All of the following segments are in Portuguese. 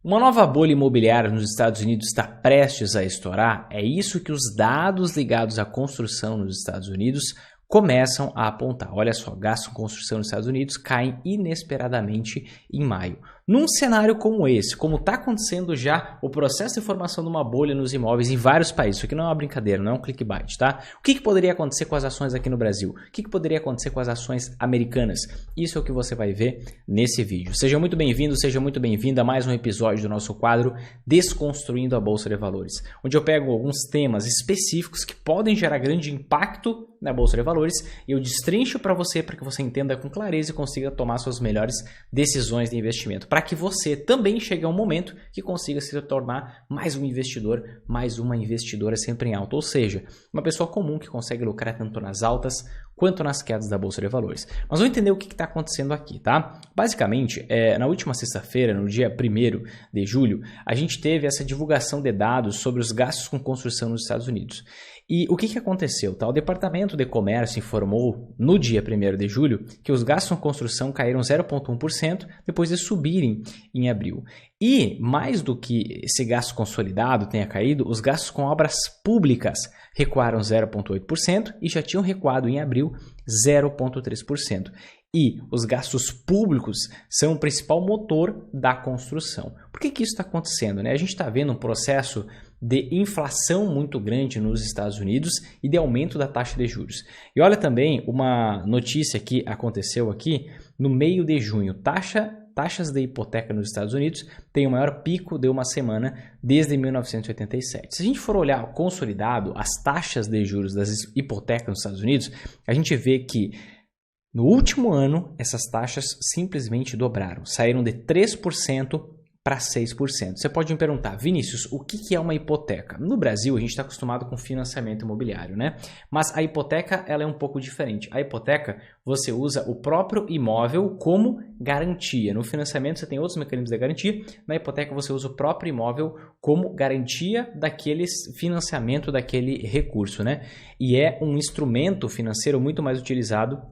Uma nova bolha imobiliária nos Estados Unidos está prestes a estourar? É isso que os dados ligados à construção nos Estados Unidos começam a apontar. Olha só, gastos com construção nos Estados Unidos caem inesperadamente em maio. Num cenário como esse, como está acontecendo já o processo de formação de uma bolha nos imóveis em vários países, isso aqui não é uma brincadeira, não é um clickbait, tá? O que poderia acontecer com as ações aqui no Brasil? O que poderia acontecer com as ações americanas? Isso é o que você vai ver nesse vídeo. Seja muito bem-vindo, seja muito bem-vinda a mais um episódio do nosso quadro Desconstruindo a Bolsa de Valores, onde eu pego alguns temas específicos que podem gerar grande impacto na Bolsa de Valores e eu destrincho para que você entenda com clareza e consiga tomar suas melhores decisões de investimento, para que você também chegue a um momento que consiga se tornar mais um investidor, mais uma investidora sempre em alta, ou seja, uma pessoa comum que consegue lucrar tanto nas altas quanto nas quedas da Bolsa de Valores. Mas vamos entender o que está acontecendo aqui, tá? Basicamente, na última sexta-feira, no dia 1º de julho, a gente teve essa divulgação de dados sobre os gastos com construção nos Estados Unidos. E o que aconteceu? Tá? O Departamento de Comércio informou no dia 1º de julho que os gastos com construção caíram 0,1% depois de subirem em abril. E mais do que esse gasto consolidado tenha caído, os gastos com obras públicas recuaram 0,8% e já tinham recuado em abril 0,3%. E os gastos públicos são o principal motor da construção. Por que isso está acontecendo, né? A gente está vendo um processo de inflação muito grande nos Estados Unidos e de aumento da taxa de juros. E olha também uma notícia que aconteceu aqui no meio de junho. Taxas de hipoteca nos Estados Unidos têm o maior pico de uma semana desde 1987. Se a gente for olhar consolidado as taxas de juros das hipotecas nos Estados Unidos, a gente vê que no último ano essas taxas simplesmente dobraram, saíram de 3% para 6%. Você pode me perguntar, Vinícius, o que é uma hipoteca? No Brasil, a gente está acostumado com financiamento imobiliário, né? Mas a hipoteca ela é um pouco diferente. A hipoteca, você usa o próprio imóvel como garantia. No financiamento, você tem outros mecanismos de garantia. Na hipoteca, você usa o próprio imóvel como garantia daquele financiamento, daquele recurso, né? E é um instrumento financeiro muito mais utilizado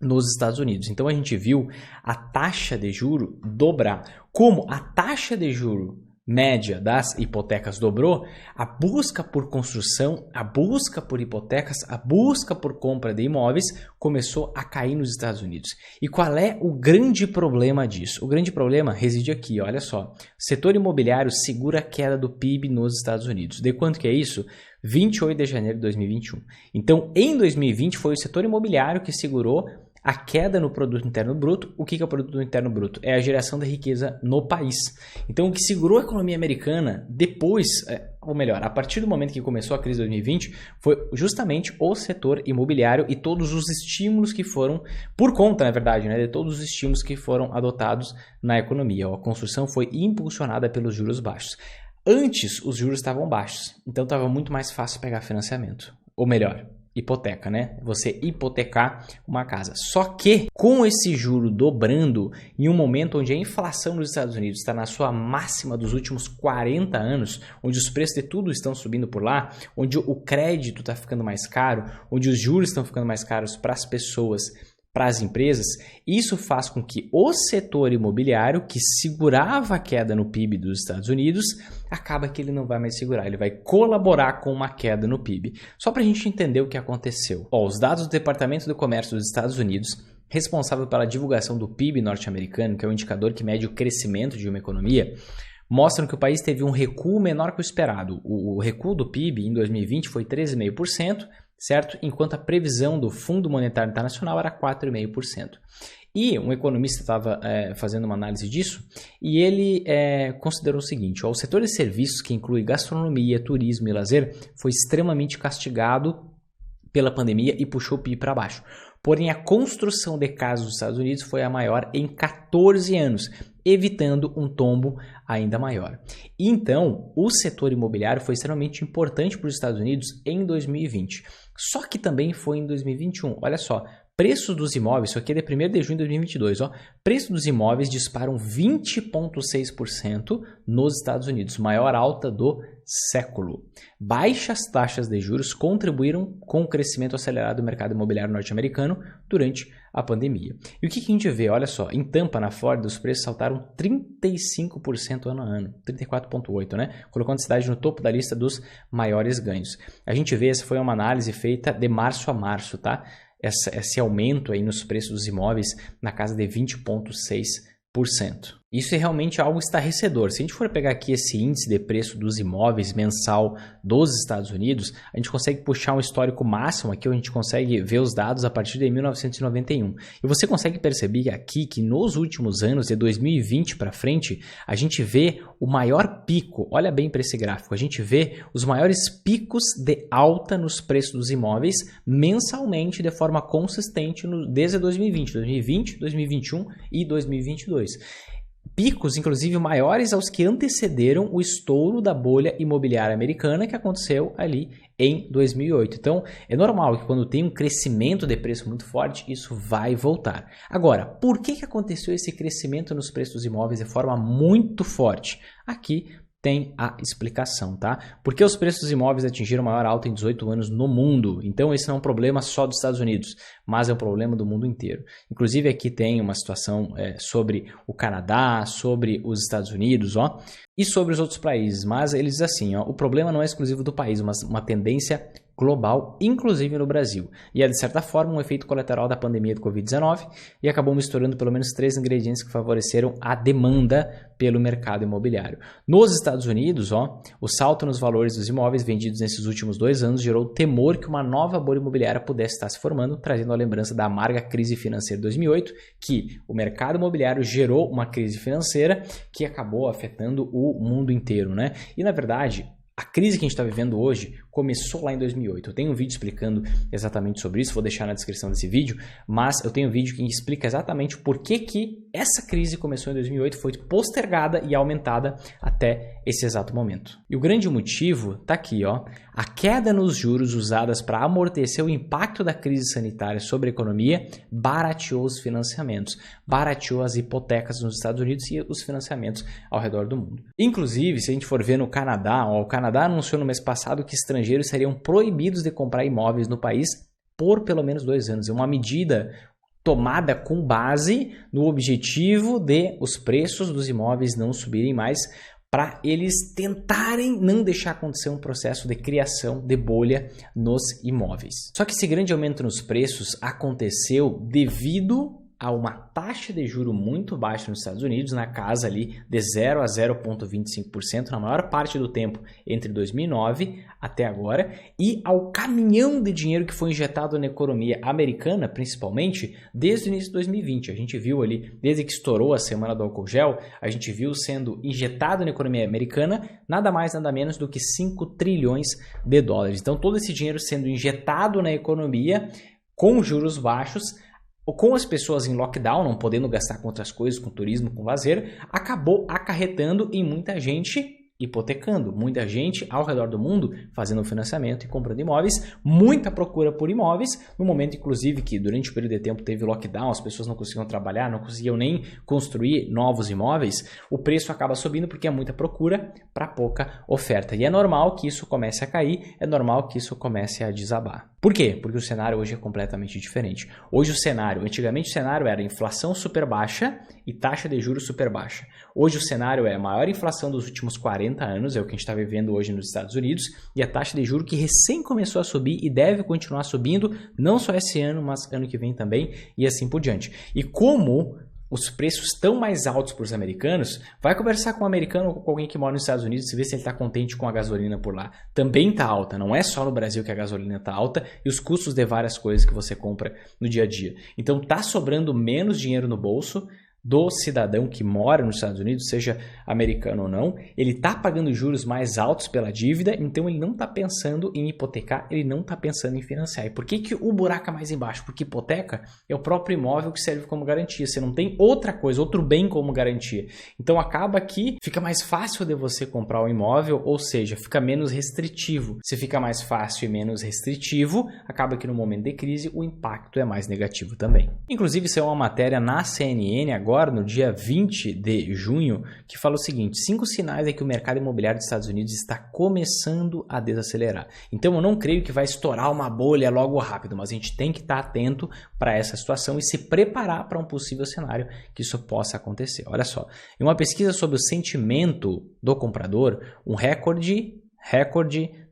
nos Estados Unidos. Então a gente viu a taxa de juro dobrar. Como a taxa de juro média das hipotecas dobrou, a busca por construção, a busca por hipotecas, a busca por compra de imóveis começou a cair nos Estados Unidos. E qual é o grande problema disso? O grande problema reside aqui, olha só. O setor imobiliário segura a queda do PIB nos Estados Unidos. De quanto que é isso? 28 de janeiro de 2021. Então, em 2020 foi o setor imobiliário que segurou a queda no produto interno bruto. O que é o produto interno bruto? É a geração da riqueza no país. Então, o que segurou a economia americana depois, ou melhor, a partir do momento que começou a crise de 2020, foi justamente o setor imobiliário e todos os estímulos que foram, por conta, na verdade, né, de todos os estímulos que foram adotados na economia. A construção foi impulsionada pelos juros baixos. Antes, os juros estavam baixos, então estava muito mais fácil pegar financiamento. Ou melhor, hipoteca, né? Você hipotecar uma casa. Só que com esse juro dobrando, em um momento onde a inflação nos Estados Unidos está na sua máxima dos últimos 40 anos, onde os preços de tudo estão subindo por lá, onde o crédito está ficando mais caro, onde os juros estão ficando mais caros para as pessoas, para as empresas, isso faz com que o setor imobiliário, que segurava a queda no PIB dos Estados Unidos, acaba que ele não vai mais segurar, ele vai colaborar com uma queda no PIB. Só para a gente entender o que aconteceu. Os dados do Departamento do Comércio dos Estados Unidos, responsável pela divulgação do PIB norte-americano, que é um indicador que mede o crescimento de uma economia, mostram que o país teve um recuo menor que o esperado. O recuo do PIB em 2020 foi 13,5%, certo? Enquanto a previsão do Fundo Monetário Internacional era 4,5%. E um economista estava fazendo uma análise disso e ele considerou o seguinte: o setor de serviços, que inclui gastronomia, turismo e lazer, foi extremamente castigado pela pandemia e puxou o PIB para baixo. Porém, a construção de casas nos Estados Unidos foi a maior em 14 anos, evitando um tombo ainda maior. Então, o setor imobiliário foi extremamente importante para os Estados Unidos em 2020. Só que também foi em 2021. Olha só, preços dos imóveis, isso aqui é de 1º de junho de 2022, preços dos imóveis disparam 20,6% nos Estados Unidos, maior alta do século. Baixas taxas de juros contribuíram com o crescimento acelerado do mercado imobiliário norte-americano durante a pandemia. E o que a gente vê? Olha só, em Tampa, na Flórida, os preços saltaram 35% ano a ano, 34,8%, né? Colocando a cidade no topo da lista dos maiores ganhos. A gente vê, essa foi uma análise feita de março a março, tá? Esse aumento aí nos preços dos imóveis na casa de 20,6%. Isso é realmente algo estarrecedor. Se a gente for pegar aqui esse índice de preço dos imóveis mensal dos Estados Unidos, a gente consegue puxar um histórico máximo aqui, onde a gente consegue ver os dados a partir de 1991. E você consegue perceber aqui que nos últimos anos, de 2020 para frente, a gente vê o maior pico. Olha bem para esse gráfico. A gente vê os maiores picos de alta nos preços dos imóveis mensalmente de forma consistente desde 2020, 2021 e 2022. Picos, inclusive, maiores aos que antecederam o estouro da bolha imobiliária americana que aconteceu ali em 2008. Então, é normal que quando tem um crescimento de preço muito forte, isso vai voltar. Agora, por que aconteceu esse crescimento nos preços dos imóveis de forma muito forte? Aqui tem a explicação, tá? Porque os preços dos imóveis atingiram maior alta em 18 anos no mundo. Então, esse não é um problema só dos Estados Unidos, mas é um problema do mundo inteiro. Inclusive, aqui tem uma situação sobre o Canadá, sobre os Estados Unidos, ó, e sobre os outros países. Mas eles dizem assim, ó, o problema não é exclusivo do país, mas uma tendência global, inclusive no Brasil. E é, de certa forma, um efeito colateral da pandemia do Covid-19 e acabou misturando pelo menos 3 ingredientes que favoreceram a demanda pelo mercado imobiliário. Nos Estados Unidos, ó, o salto nos valores dos imóveis vendidos nesses últimos 2 anos gerou temor que uma nova bolha imobiliária pudesse estar se formando, trazendo a lembrança da amarga crise financeira de 2008, que o mercado imobiliário gerou uma crise financeira que acabou afetando o mundo inteiro, né? E, na verdade, a crise que a gente está vivendo hoje começou lá em 2008. Eu tenho um vídeo explicando exatamente sobre isso, vou deixar na descrição desse vídeo, mas eu tenho um vídeo que explica exatamente por que essa crise começou em 2008, foi postergada e aumentada até esse exato momento. E o grande motivo está aqui, ó, a queda nos juros usadas para amortecer o impacto da crise sanitária sobre a economia barateou os financiamentos, barateou as hipotecas nos Estados Unidos e os financiamentos ao redor do mundo. Inclusive, se a gente for ver no Canadá, ó, o Canadá anunciou no mês passado que estrangeiros seriam proibidos de comprar imóveis no país por pelo menos 2 anos. É uma medida tomada com base no objetivo de os preços dos imóveis não subirem mais, para eles tentarem não deixar acontecer um processo de criação de bolha nos imóveis. Só que esse grande aumento nos preços aconteceu devido a uma taxa de juro muito baixa nos Estados Unidos, na casa ali de 0 a 0,25% na maior parte do tempo entre 2009 até agora, e ao caminhão de dinheiro que foi injetado na economia americana, principalmente desde o início de 2020. A gente viu ali, desde que estourou a semana do álcool gel, a gente viu sendo injetado na economia americana nada mais, nada menos do que 5 trilhões de dólares. Então, todo esse dinheiro sendo injetado na economia com juros baixos, ou com as pessoas em lockdown, não podendo gastar com outras coisas, com turismo, com lazer, acabou acarretando em muita gente hipotecando, muita gente ao redor do mundo fazendo financiamento e comprando imóveis, muita procura por imóveis, no momento inclusive que durante o período de tempo teve lockdown, as pessoas não conseguiam trabalhar, não conseguiam nem construir novos imóveis, o preço acaba subindo porque é muita procura para pouca oferta. E é normal que isso comece a cair, é normal que isso comece a desabar. Por quê? Porque o cenário hoje é completamente diferente. Hoje o cenário, antigamente o cenário era inflação super baixa e taxa de juros super baixa. Hoje o cenário é a maior inflação dos últimos 40 anos, é o que a gente está vivendo hoje nos Estados Unidos, e a taxa de juros que recém começou a subir e deve continuar subindo, não só esse ano, mas ano que vem também, e assim por diante. E como os preços estão mais altos para os americanos, vai conversar com um americano ou com alguém que mora nos Estados Unidos e ver se ele está contente com a gasolina por lá. Também está alta, não é só no Brasil que a gasolina está alta e os custos de várias coisas que você compra no dia a dia. Então está sobrando menos dinheiro no bolso do cidadão que mora nos Estados Unidos, seja americano ou não, ele está pagando juros mais altos pela dívida, então ele não está pensando em hipotecar, ele não está pensando em financiar. E por que o buraco é mais embaixo? Porque hipoteca é o próprio imóvel que serve como garantia, você não tem outra coisa, outro bem como garantia. Então acaba que fica mais fácil de você comprar um imóvel, ou seja, fica menos restritivo. Se fica mais fácil e menos restritivo, acaba que no momento de crise o impacto é mais negativo também. Inclusive, isso é uma matéria na CNN agora, agora, no dia 20 de junho, que fala o seguinte: 5 sinais é que o mercado imobiliário dos Estados Unidos está começando a desacelerar. Então eu não creio que vai estourar uma bolha logo rápido, mas a gente tem que estar atento para essa situação e se preparar para um possível cenário que isso possa acontecer. Olha só, em uma pesquisa sobre o sentimento do comprador, um recorde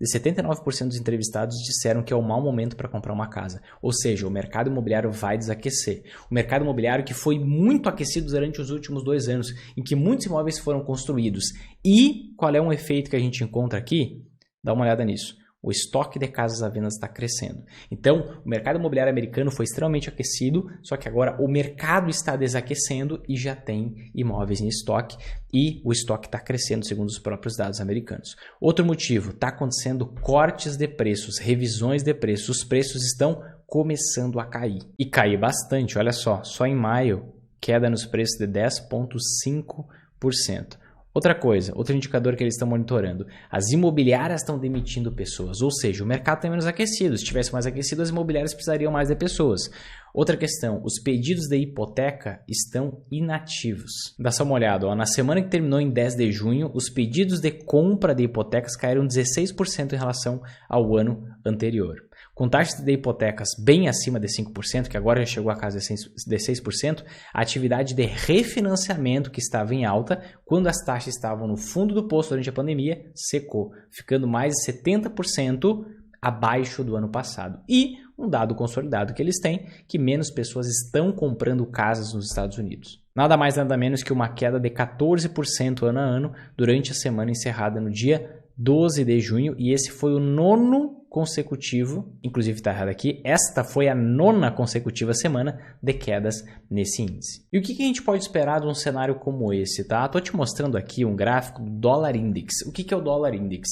de 79% dos entrevistados disseram que é um mau momento para comprar uma casa. Ou seja, o mercado imobiliário vai desaquecer. O mercado imobiliário que foi muito aquecido durante os últimos 2 anos, em que muitos imóveis foram construídos. E qual é um efeito que a gente encontra aqui? Dá uma olhada nisso. O estoque de casas à venda está crescendo. Então, o mercado imobiliário americano foi extremamente aquecido, só que agora o mercado está desaquecendo e já tem imóveis em estoque e o estoque está crescendo segundo os próprios dados americanos. Outro motivo, está acontecendo cortes de preços, revisões de preços. Os preços estão começando a cair. E cair bastante, olha só em maio, queda nos preços de 10,5%. Outra coisa, outro indicador que eles estão monitorando, as imobiliárias estão demitindo pessoas, ou seja, o mercado está menos aquecido. Se estivesse mais aquecido, as imobiliárias precisariam mais de pessoas. Outra questão, os pedidos de hipoteca estão inativos. Dá só uma olhada, ó, na semana que terminou em 10 de junho, os pedidos de compra de hipotecas caíram 16% em relação ao ano anterior. Com taxas de hipotecas bem acima de 5%, que agora já chegou a casa de 6%, a atividade de refinanciamento que estava em alta, quando as taxas estavam no fundo do poço durante a pandemia, secou, ficando mais de 70% abaixo do ano passado. E um dado consolidado que eles têm, que menos pessoas estão comprando casas nos Estados Unidos. Nada mais nada menos que uma queda de 14% ano a ano durante a semana encerrada no dia 12 de junho, e esse foi o 9º consecutivo, inclusive está errado aqui, esta foi a 9ª consecutiva semana de quedas nesse índice. E o que a gente pode esperar de um cenário como esse, tá? Estou te mostrando aqui um gráfico do Dollar Index. O que é o Dollar Index?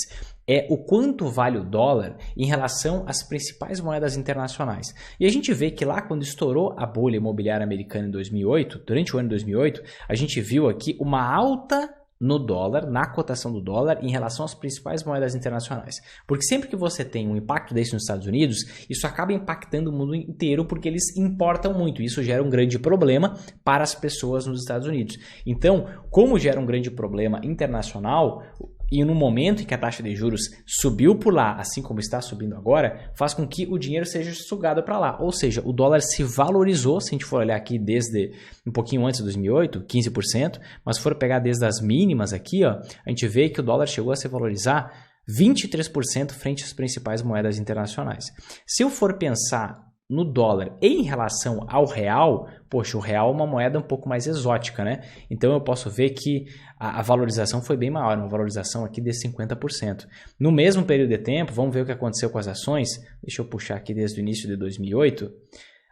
É o quanto vale o dólar em relação às principais moedas internacionais. E a gente vê que lá quando estourou a bolha imobiliária americana em 2008, durante o ano de 2008, a gente viu aqui uma alta no dólar, na cotação do dólar em relação às principais moedas internacionais. Porque sempre que você tem um impacto desse nos Estados Unidos, isso acaba impactando o mundo inteiro porque eles importam muito. Isso gera um grande problema para as pessoas nos Estados Unidos. Então, como gera um grande problema internacional, e no momento em que a taxa de juros subiu por lá, assim como está subindo agora, faz com que o dinheiro seja sugado para lá. Ou seja, o dólar se valorizou, se a gente for olhar aqui desde um pouquinho antes de 2008, 15%, mas se for pegar desde as mínimas aqui, ó, a gente vê que o dólar chegou a se valorizar 23% frente às principais moedas internacionais. Se eu for pensar no dólar em relação ao real, poxa, o real é uma moeda um pouco mais exótica, né? Então eu posso ver que a valorização foi bem maior, uma valorização aqui de 50%. No mesmo período de tempo, vamos ver o que aconteceu com as ações. Deixa eu puxar aqui desde o início de 2008.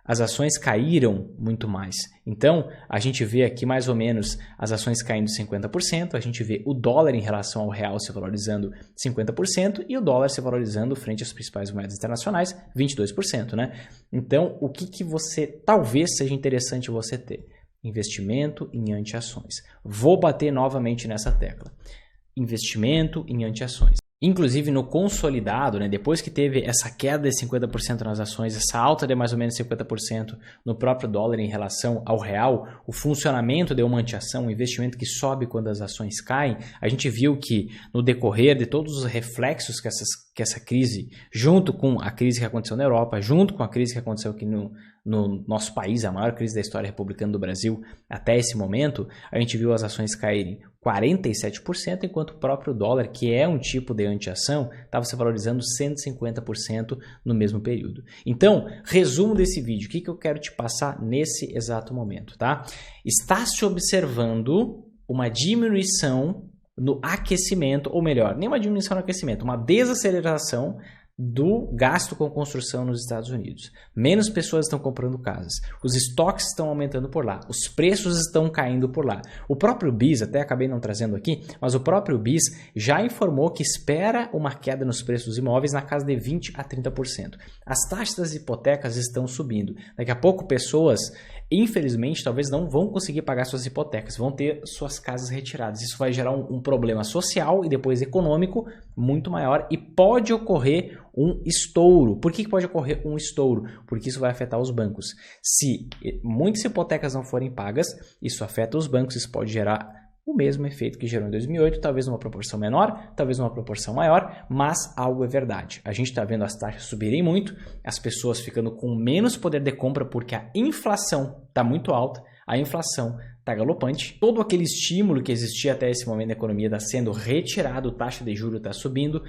As ações caíram muito mais. Então, a gente vê aqui mais ou menos as ações caindo 50%, a gente vê o dólar em relação ao real se valorizando 50% e o dólar se valorizando frente às principais moedas internacionais 22%, né? Então, o que você talvez seja interessante você ter? Investimento em anti-ações. Vou bater novamente nessa tecla. Investimento em anti-ações. Inclusive no consolidado, né, depois que teve essa queda de 50% nas ações, essa alta de mais ou menos 50% no próprio dólar em relação ao real, o funcionamento de uma anti-ação, um investimento que sobe quando as ações caem, a gente viu que no decorrer de todos os reflexos que essa crise, junto com a crise que aconteceu na Europa, junto com a crise que aconteceu aqui no nosso país, a maior crise da história republicana do Brasil até esse momento, a gente viu as ações caírem 47%, enquanto o próprio dólar, que é um tipo de anti-ação, estava se valorizando 150% no mesmo período. Então, resumo desse vídeo, o que eu quero te passar nesse exato momento, tá? Está se observando uma diminuição no aquecimento, ou melhor, nem uma diminuição no aquecimento, uma desaceleração do gasto com construção nos Estados Unidos. Menos pessoas estão comprando casas. Os estoques estão aumentando por lá. Os preços estão caindo por lá. O próprio BIS, até acabei não trazendo aqui, mas o próprio BIS já informou que espera uma queda nos preços dos imóveis na casa de 20% a 30%. As taxas das hipotecas estão subindo. Daqui a pouco pessoas, infelizmente, talvez não vão conseguir pagar suas hipotecas, vão ter suas casas retiradas. Isso vai gerar um problema social e depois econômico muito maior e pode ocorrer um estouro. Por que pode ocorrer um estouro? Porque isso vai afetar os bancos. Se muitas hipotecas não forem pagas, isso afeta os bancos, isso pode gerar o mesmo efeito que gerou em 2008, talvez numa proporção menor, talvez numa proporção maior, mas algo é verdade. A gente está vendo as taxas subirem muito, as pessoas ficando com menos poder de compra porque a inflação está muito alta, a inflação está galopante, todo aquele estímulo que existia até esse momento na economia está sendo retirado, taxa de juros está subindo,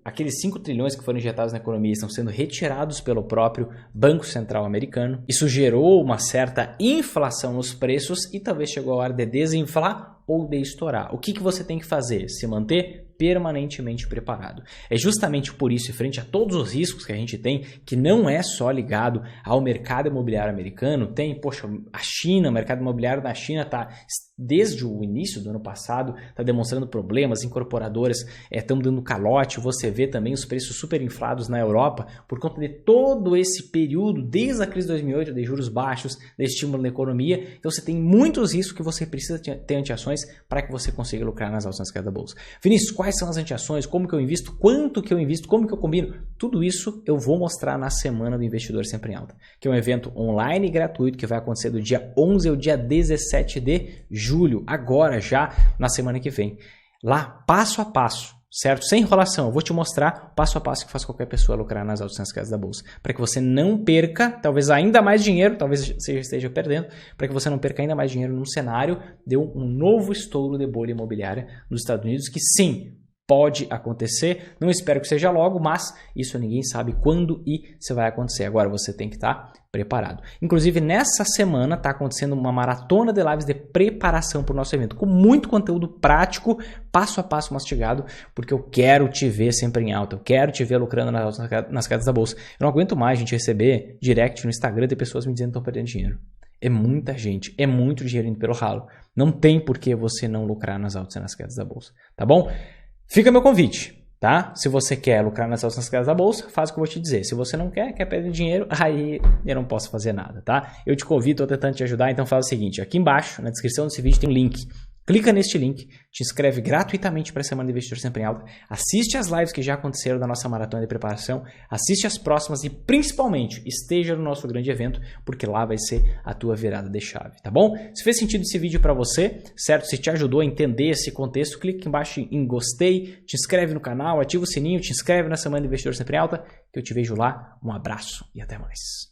aqueles 5 trilhões que foram injetados na economia estão sendo retirados pelo próprio Banco Central americano. Isso gerou uma certa inflação nos preços e talvez chegou a hora de desinflar ou de estourar. O que você tem que fazer? Se manter permanentemente preparado. É justamente por isso, frente a todos os riscos que a gente tem, que não é só ligado ao mercado imobiliário americano, tem, a China, o mercado imobiliário da China está, desde o início do ano passado, está demonstrando problemas, incorporadoras estão dando calote, você vê também os preços super inflados na Europa, por conta de todo esse período, desde a crise de 2008, de juros baixos, de estímulo na economia, então você tem muitos riscos que você precisa ter anteações para que você consiga lucrar nas altas quedas da bolsa. Vinícius, quais são as anteações, como que eu invisto, quanto que eu invisto, como que eu combino, tudo isso eu vou mostrar na Semana do Investidor Sempre em Alta, que é um evento online e gratuito que vai acontecer do dia 11 ao dia 17 de julho, agora já na semana que vem. Lá, passo a passo, certo? Sem enrolação, eu vou te mostrar passo a passo que faz qualquer pessoa lucrar nas altas quedas da bolsa, para que você não perca, talvez ainda mais dinheiro, talvez você esteja perdendo, para que você não perca ainda mais dinheiro num cenário de um novo estouro de bolha imobiliária nos Estados Unidos, que sim, pode acontecer, não espero que seja logo, mas isso ninguém sabe quando e se vai acontecer. Agora você tem que estar preparado. Inclusive, nessa semana está acontecendo uma maratona de lives de preparação para o nosso evento, com muito conteúdo prático, passo a passo mastigado, porque eu quero te ver sempre em alta, eu quero te ver lucrando nas quedas da bolsa. Eu não aguento mais a gente receber direct no Instagram de pessoas me dizendo que estão perdendo dinheiro. É muita gente, é muito dinheiro indo pelo ralo. Não tem por que você não lucrar nas altas e nas quedas da bolsa, tá bom? Fica meu convite, tá? Se você quer lucrar nas altas quedas da bolsa, faz o que eu vou te dizer. Se você não quer perder dinheiro, aí eu não posso fazer nada, tá? Eu te convido, estou tentando te ajudar, então faz o seguinte, aqui embaixo, na descrição desse vídeo tem um link. Clica neste link, te inscreve gratuitamente para a Semana do Investidor Sempre em Alta, assiste as lives que já aconteceram da nossa maratona de preparação, assiste as próximas e principalmente esteja no nosso grande evento, porque lá vai ser a tua virada de chave, tá bom? Se fez sentido esse vídeo para você, certo? Se te ajudou a entender esse contexto, clica aqui embaixo em gostei, te inscreve no canal, ativa o sininho, te inscreve na Semana do Investidor Sempre em Alta, que eu te vejo lá. Um abraço e até mais.